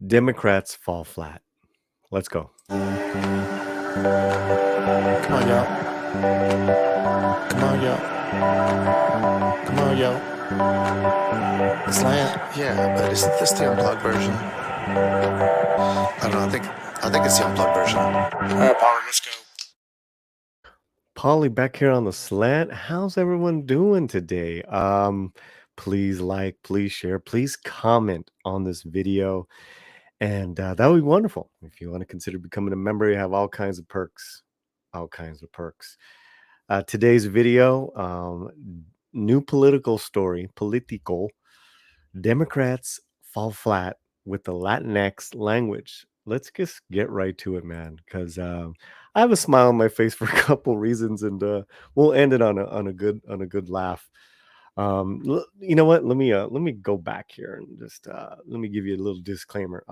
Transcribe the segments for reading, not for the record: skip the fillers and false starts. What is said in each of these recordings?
Democrats fall flat. Let's go. Come on, y'all. Come on, y'all. Come on, y'all. Slant, yeah, but isn't this the unplugged version? I don't know. I think it's the unplugged version. All right, Paulie, let's go. Paulie back here on the slant. How's everyone doing today? Please like, please share, please comment on this video. And that would be wonderful. If you want to consider becoming a member, you have all kinds of perks. All kinds of perks. Today's video, new political story, political. Democrats fall flat with the Latinx language. Let's just get right to it, man, because I have a smile on my face for a couple reasons, and we'll end it on a good laugh. You know what? Let me go back here and just let me give you a little disclaimer.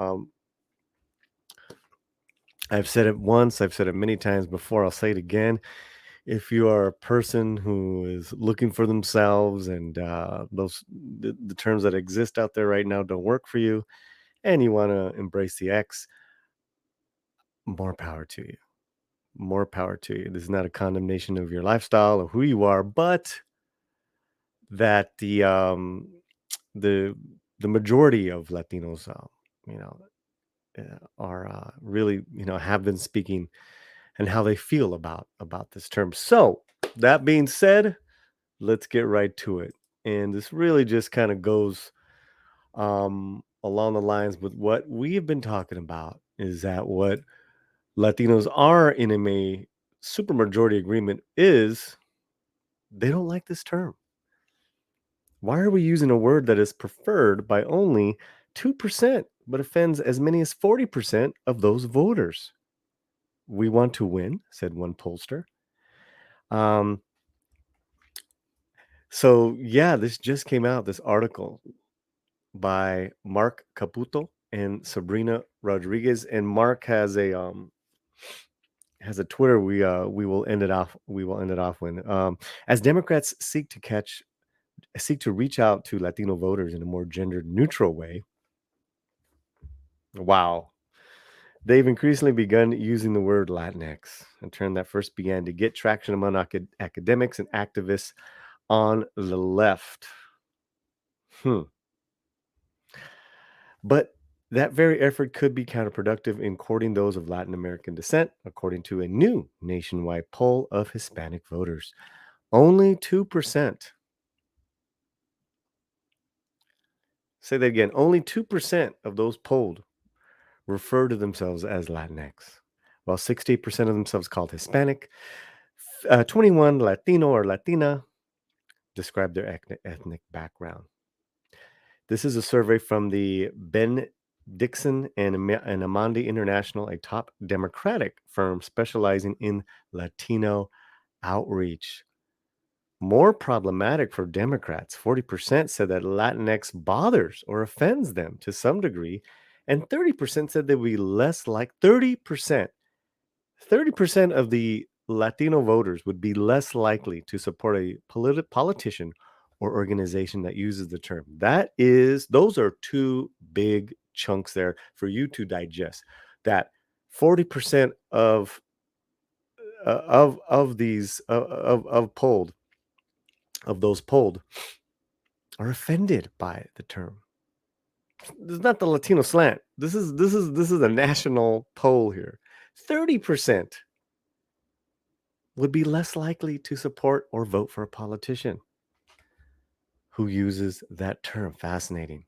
I've said it once, I've said it many times before. I'll say it again. If you are a person who is looking for themselves and the terms that exist out there right now don't work for you, and you want to embrace the X, more power to you. More power to you. This is not a condemnation of your lifestyle or who you are, but that the the majority of Latinos, you know, are really have been speaking and how they feel about this term. So that being said, let's get right to it. And this really just kind of goes along the lines with what we have been talking about. Is that what Latinos are in a supermajority agreement is they don't like this term. Why are we using a word that is preferred by only 2%, but offends as many as 40% of those voters? We want to win, said one pollster. Um, so, yeah, this just came out, this article by Mark Caputo and Sabrina Rodriguez. And Mark has a Twitter. We will end it off. We will end it off when as Democrats seek to reach out to Latino voters in a more gender neutral way. Wow. They've increasingly begun using the word Latinx, a term that first began to get traction among academics and activists on the left. But that very effort could be counterproductive in courting those of Latin American descent, according to a new nationwide poll of Hispanic voters. Only 2%. Say that again. Only 2% of those polled refer to themselves as Latinx, while 68% of themselves called Hispanic. 21 Latino or Latina describe their ethnic background. This is a survey from the Ben Dixon and Amandi International, a top Democratic firm specializing in Latino outreach. More problematic for Democrats, 40% said that Latinx bothers or offends them to some degree, and 30% said they would be less like 30%. 30% of the Latino voters would be less likely to support a politician or organization that uses the term. Those are two big chunks there for you to digest. That 40% of these of those polled are offended by the term. This is not the Latino slant. This is a national poll here. 30% would be less likely to support or vote for a politician who uses that term. Fascinating.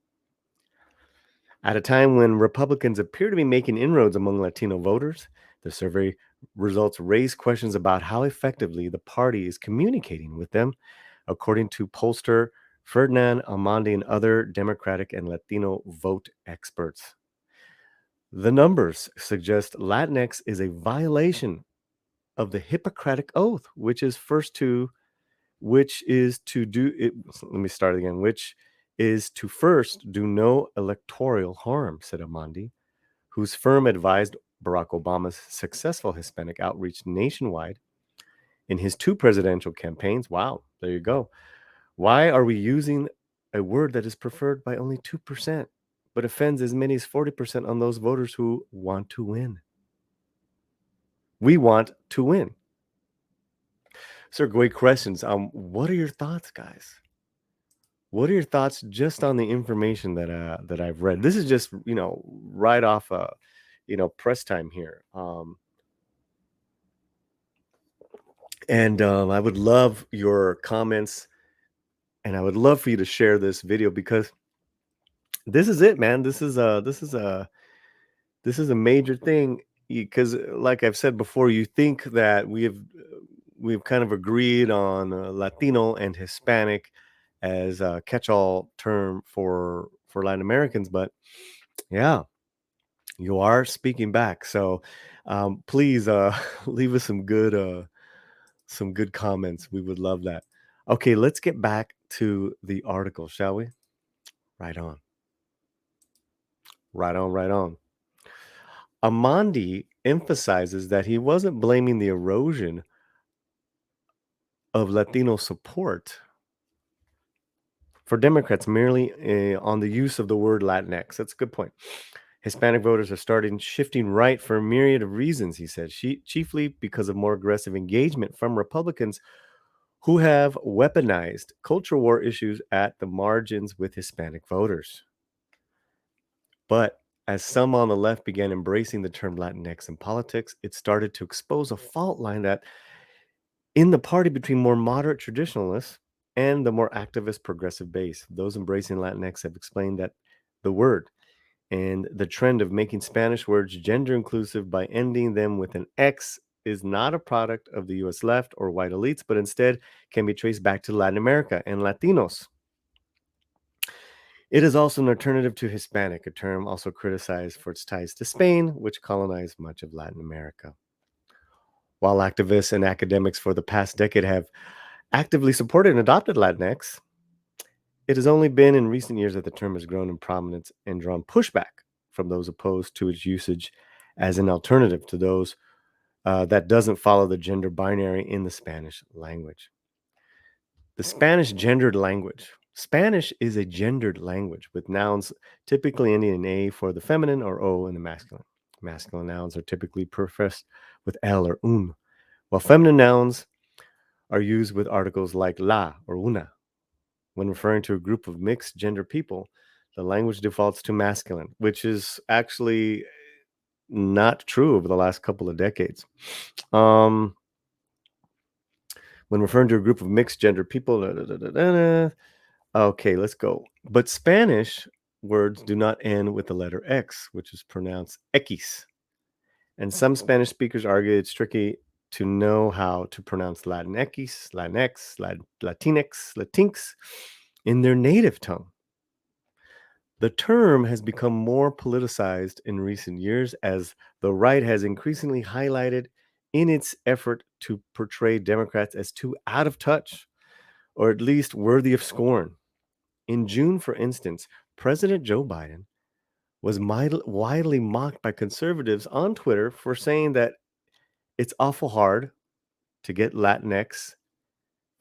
At a time when Republicans appear to be making inroads among Latino voters, the survey results raise questions about how effectively the party is communicating with them, according to pollster Ferdinand Amandi and other Democratic and Latino vote experts. The numbers suggest Latinx is a violation of the Hippocratic Oath, which is to do it. Let me start again. Which is to first do no electoral harm, said Amandi, whose firm advised Barack Obama's successful Hispanic outreach nationwide in his two presidential campaigns. Wow, there you go. Why are we using a word that is preferred by only 2%? but offends as many as 40% on those voters who want to win. We want to win. Sir, great questions. What are your thoughts, guys? What are your thoughts just on the information that I've read? This is just right off press time here. And I would love your comments, and I would love for you to share this video because this is it, man. This is a major thing because, like I've said before, you think that we've kind of agreed on Latino and Hispanic as a catch-all term for Latin Americans, but yeah, you are speaking back. So please leave us some good comments. We would love that. Okay, let's get back to the article, shall we? Right on. Right on, right on. Amandi emphasizes that he wasn't blaming the erosion of Latino support for Democrats merely on the use of the word Latinx. That's a good point. Hispanic voters are starting shifting right for a myriad of reasons, he said, chiefly because of more aggressive engagement from Republicans who have weaponized culture war issues at the margins with Hispanic voters. But as some on the left began embracing the term Latinx in politics, it started to expose a fault line that in the party between more moderate traditionalists and the more activist progressive base. Those embracing Latinx have explained that the word and the trend of making Spanish words gender inclusive by ending them with an X is not a product of the US left or white elites, but instead can be traced back to Latin America and Latinos. It is also an alternative to Hispanic, a term also criticized for its ties to Spain, which colonized much of Latin America. While activists and academics for the past decade have actively supported and adopted Latinx, it has only been in recent years that the term has grown in prominence and drawn pushback from those opposed to its usage as an alternative to those that doesn't follow the gender binary in the Spanish language. The Spanish gendered language. Spanish is a gendered language with nouns typically ending in A for the feminine or O in the masculine. Masculine nouns are typically prefaced with L or un, while feminine nouns are used with articles like la or una. When referring to a group of mixed gender people, the language defaults to masculine, which is actually not true over the last couple of decades. When referring to a group of mixed gender people, okay, let's go. But Spanish words do not end with the letter X, which is pronounced X. And some Spanish speakers argue it's tricky to know how to pronounce Latinx, Latinx, Latinx, Latinx in their native tongue. The term has become more politicized in recent years as the right has increasingly highlighted in its effort to portray Democrats as too out of touch or at least worthy of scorn. In June, for instance, President Joe Biden was widely mocked by conservatives on Twitter for saying that it's awful hard to get Latinx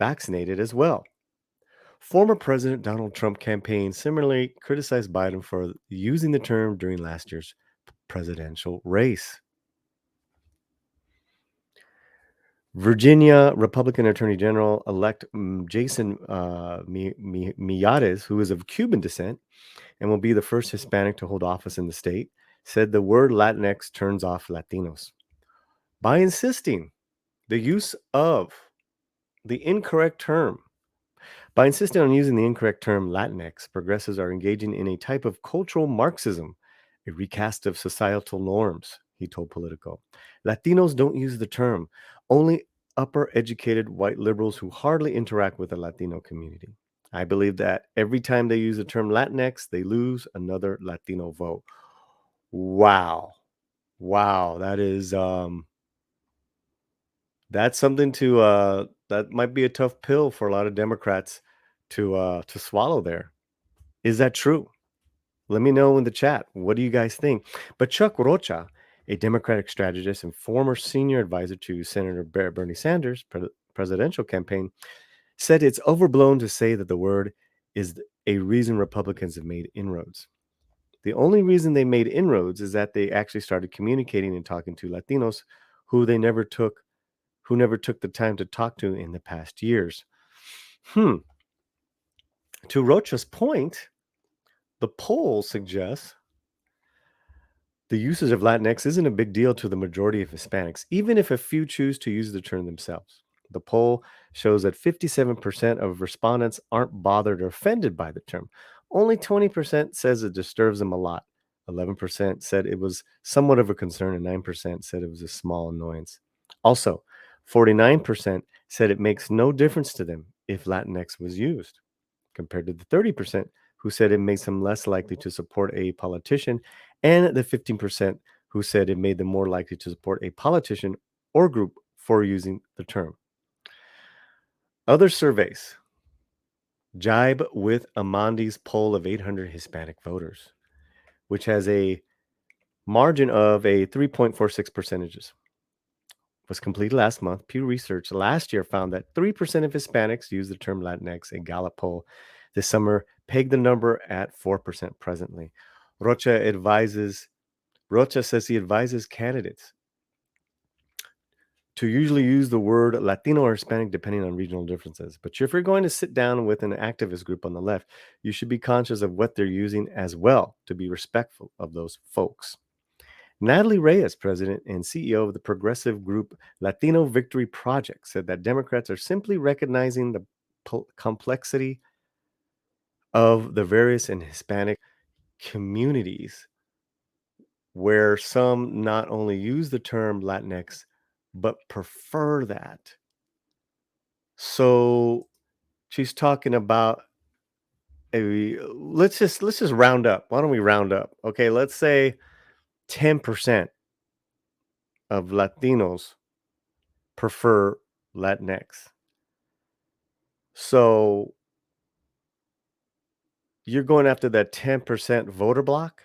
vaccinated as well. Former President Donald Trump campaign similarly criticized Biden for using the term during last year's presidential race. Virginia Republican Attorney General elect Jason Miyares, who is of Cuban descent and will be the first Hispanic to hold office in the state, said the word Latinx turns off Latinos. By insisting the use of the incorrect term, By insisting on using the incorrect term Latinx, progressives are engaging in a type of cultural Marxism, a recast of societal norms, he told Politico. Latinos don't use the term, only upper educated white liberals who hardly interact with the Latino community. I believe that every time they use the term Latinx, they lose another Latino vote. Wow. Wow. That's something that might be a tough pill for a lot of Democrats to swallow there. Is that true? Let me know in the chat. What do you guys think? But Chuck Rocha, a Democratic strategist and former senior advisor to Senator Bernie Sanders' presidential campaign, said it's overblown to say that the word is a reason Republicans have made inroads. The only reason they made inroads is that they actually started communicating and talking to Latinos who they never took who never took the time to talk to in the past years. Hmm. To Rocha's point, the poll suggests the usage of Latinx isn't a big deal to the majority of Hispanics, even if a few choose to use the term themselves. The poll shows that 57% of respondents aren't bothered or offended by the term. Only 20% says it disturbs them a lot. 11% said it was somewhat of a concern, and 9% said it was a small annoyance. Also, 49% said it makes no difference to them if Latinx was used, compared to the 30% who said it makes them less likely to support a politician, and the 15% who said it made them more likely to support a politician or group for using the term. Other surveys jibe with Amandi's poll of 800 Hispanic voters, which has a margin of a 3.46 percentages. Was completed last month. Pew Research last year found that 3% of Hispanics use the term Latinx. A Gallup poll this summer pegged the number at 4% presently. Rocha says he advises candidates to usually use the word Latino or Hispanic depending on regional differences. But if you're going to sit down with an activist group on the left, you should be conscious of what they're using as well to be respectful of those folks. Natalie Reyes, president and CEO of the progressive group Latino Victory Project, said that Democrats are simply recognizing the complexity of the various and Hispanic communities, where some not only use the term Latinx, but prefer that. So she's talking about let's just round up. Why don't we round up? Okay, let's say 10% of Latinos prefer Latinx. So you're going after that 10% voter block?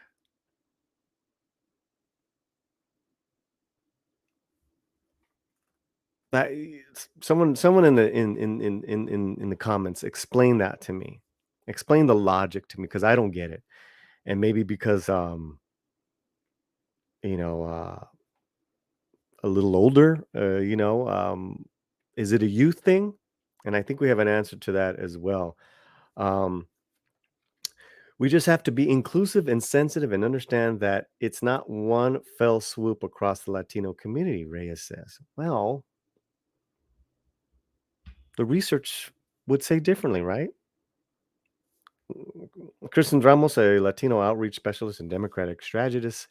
That someone in the comments explain that to me. Explain the logic to me because I don't get it. And maybe because you know, a little older, is it a youth thing? And I think we have an answer to that as well. Um, we just have to be inclusive and sensitive and understand that it's not one fell swoop across the Latino community, Reyes says. Well, the research would say differently, right? Kristen Ramos, a Latino outreach specialist and Democratic strategist,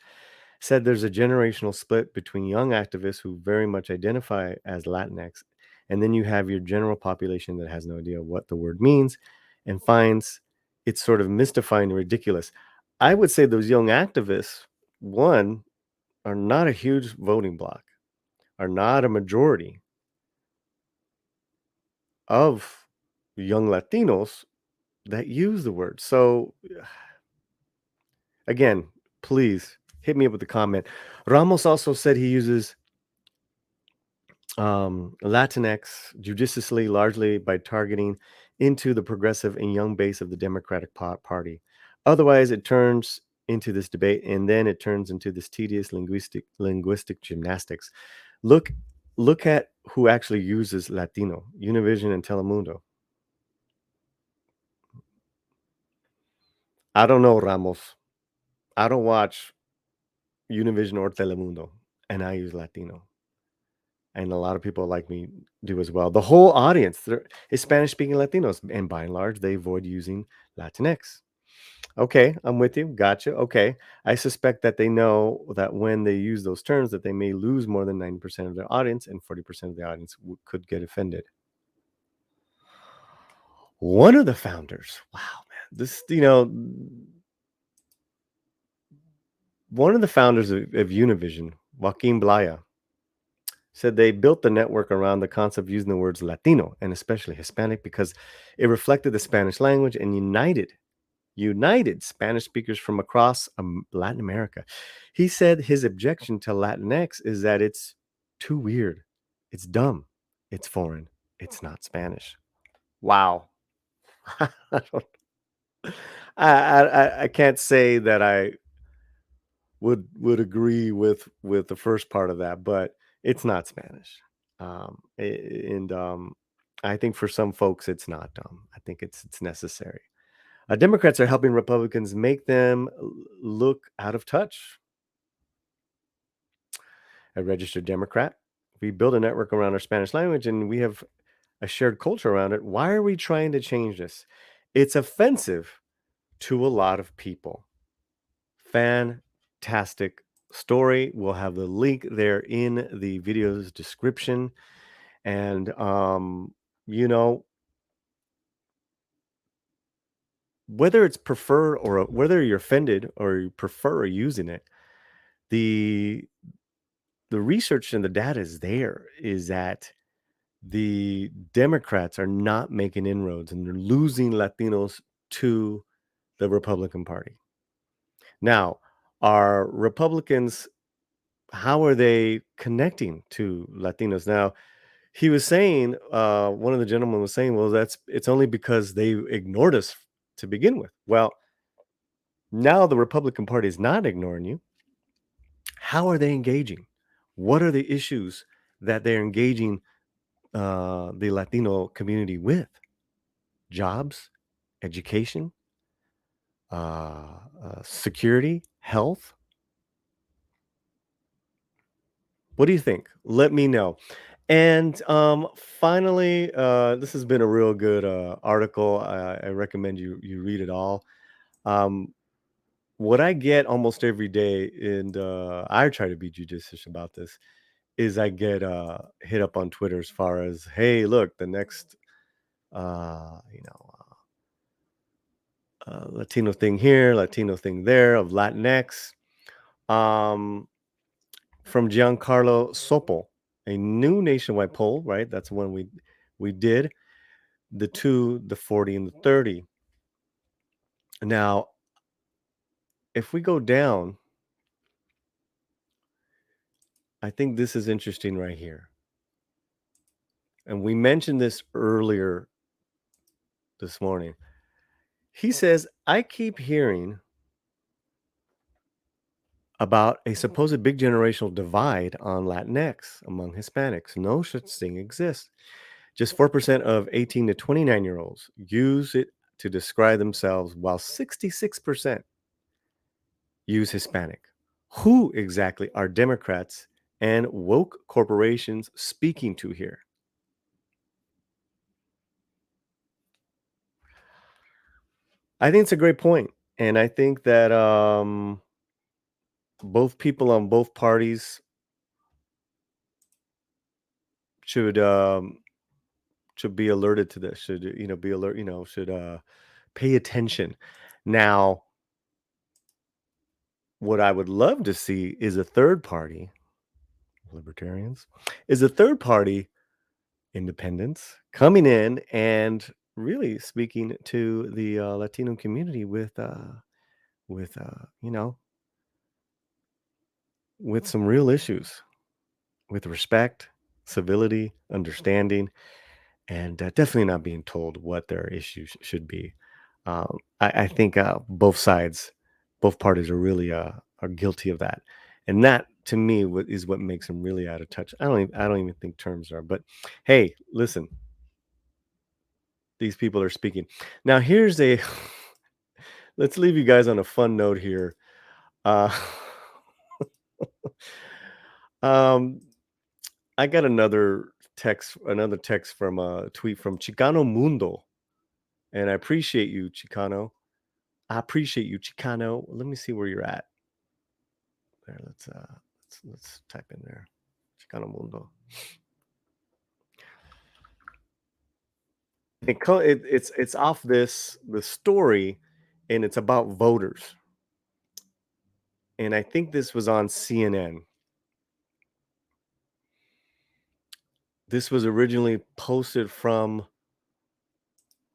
said there's a generational split between young activists who very much identify as Latinx, and then you have your general population that has no idea what the word means and finds it sort of mystifying and ridiculous. I would say those young activists, one, are not a huge voting bloc, are not a majority of young Latinos that use the word. So, again, please hit me up with a comment. Ramos also said he uses Latinx judiciously, largely by targeting into the progressive and young base of the Democratic Party. Otherwise, it turns into this debate, and then it turns into this tedious linguistic gymnastics. Look, look at who actually uses Latino: Univision and Telemundo. I don't know, Ramos. I don't watch Univision or Telemundo, and I use Latino. And a lot of people like me do as well. The whole audience is Spanish-speaking Latinos, and by and large, they avoid using Latinx. Okay, I'm with you. Gotcha. Okay. I suspect that they know that when they use those terms, that they may lose more than 90% of their audience, and 40% of the audience could get offended. One of the founders, wow, man, one of the founders of Univision, Joaquin Blaya, said they built the network around the concept of using the words Latino and especially Hispanic because it reflected the Spanish language and united Spanish speakers from across Latin America. He said his objection to Latinx is that it's too weird, it's dumb, it's foreign, it's not Spanish. Wow. I don't, I can't say that I would agree with the first part of that, but it's not Spanish. And I think for some folks it's not dumb. I think it's necessary. Democrats are helping Republicans make them look out of touch. A registered Democrat. We build a network around our Spanish language and we have a shared culture around it. Why are we trying to change this? It's offensive to a lot of people. Fantastic story. We'll have the link there in the video's description. And, you know, whether it's prefer or whether you're offended or you prefer using it, the the research and the data is there is that the Democrats are not making inroads and they're losing Latinos to the Republican Party. Now, are Republicans, how are they connecting to Latinos? Now, he was saying, one of the gentlemen was saying, well, it's only because they ignored us to begin with. Well, now the Republican Party is not ignoring you. How are they engaging? What are the issues that they're engaging the Latino community with? Jobs, education, security, health. What do you think? Let me know. And finally, this has been a real good article. I recommend you read it all. Um, what I get almost every day, and I try to be judicious about this, is I get hit up on Twitter as far as, hey, look, the next, uh, you know, Latino thing here, Latino thing there of Latinx. Um, from Giancarlo Sopel, a new nationwide poll, right? That's the one we did, the 40 and the 30. Now, if we go down, I think this is interesting right here. And we mentioned this earlier this morning. He says, I keep hearing about a supposed big generational divide on Latinx among Hispanics. No such thing exists. Just 4% of 18 to 29-year-olds use it to describe themselves, while 66% use Hispanic. Who exactly are Democrats and woke corporations speaking to here? I think it's a great point. And I think that both people on both parties should should be alerted to this, should, be alert, should pay attention. Now, what I would love to see is a third party, libertarians, is a third party, independents, coming in and really speaking to the Latino community with you know, with some real issues, with respect, civility, understanding, and definitely not being told what their issues should be. I think both sides, both parties are really are guilty of that, and that to me is what makes them really out of touch. I don't even think terms are. But hey, listen, these people are speaking. Now here's a let's leave you guys on a fun note here. Uh, um, I got another text from a tweet from Chicano Mundo, and I appreciate you, Chicano. I appreciate you, Chicano. Let me see where you're at. There, let's type in there, Chicano Mundo. It's off the story, and it's about voters. And I think this was on CNN. This was originally posted from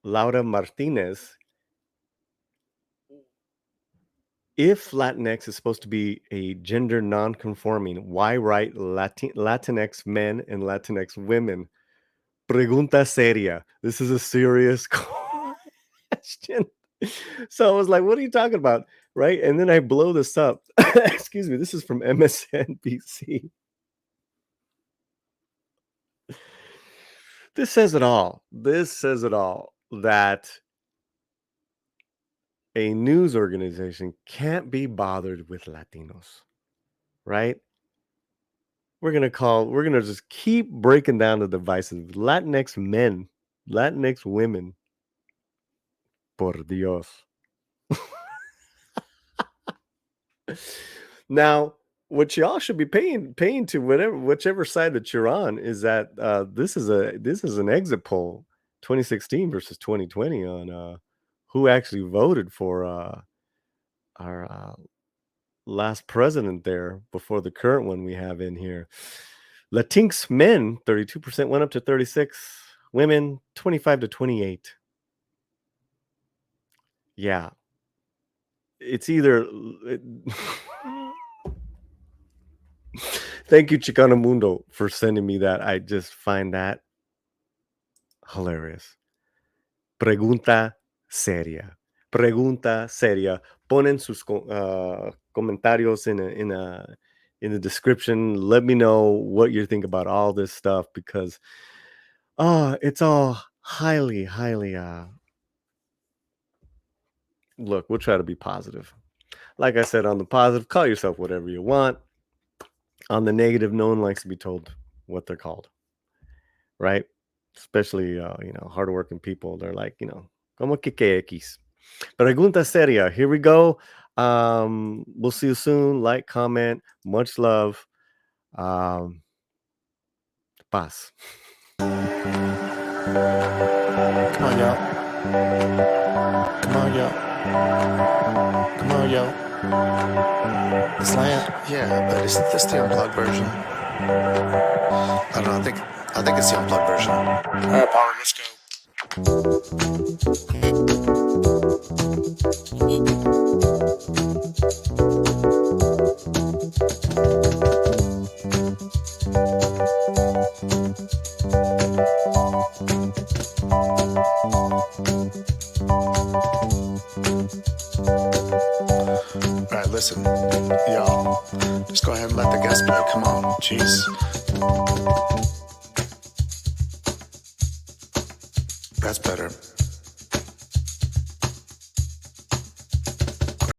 Laura Martinez. If Latinx is supposed to be a gender non-conforming, why write Latinx men and Latinx women? Pregunta seria. This is a serious question. So I was like, what are you talking about? Right. And then I blow this up. Excuse me. This is from MSNBC. This says it all. This says it all that a news organization can't be bothered with Latinos, right? We're going to just keep breaking down the devices. Latinx men, Latinx women. Por Dios. Now, what y'all should be paying to whichever side that you're on is that this is an exit poll, 2016 versus 2020 on who actually voted for our last president there before the current one we have in here. LatinX men 32% went up to 36, women 25 to 28. Yeah, it's either. Thank you, Chicano Mundo, for sending me that. I just find that hilarious. Pregunta seria. Pregunta seria. Ponen sus comentarios in the description. Let me know what you think about all this stuff because it's all highly look, we'll try to be positive. Like I said, on the positive, call yourself whatever you want. On the negative, no one likes to be told what they're called, right? Especially, hardworking people. They're like, como que X. Pregunta seria. Here we go. We'll see you soon. Like, comment. Much love. Paz. Come on, y'all. Come on, y'all. Come on, y'all. It's land. Yeah, but isn't this the unplugged version? I don't know. I think it's the unplugged version. All right, Paulie, let's go. All right, listen, y'all. Just go ahead and let the guest play. Come on, jeez.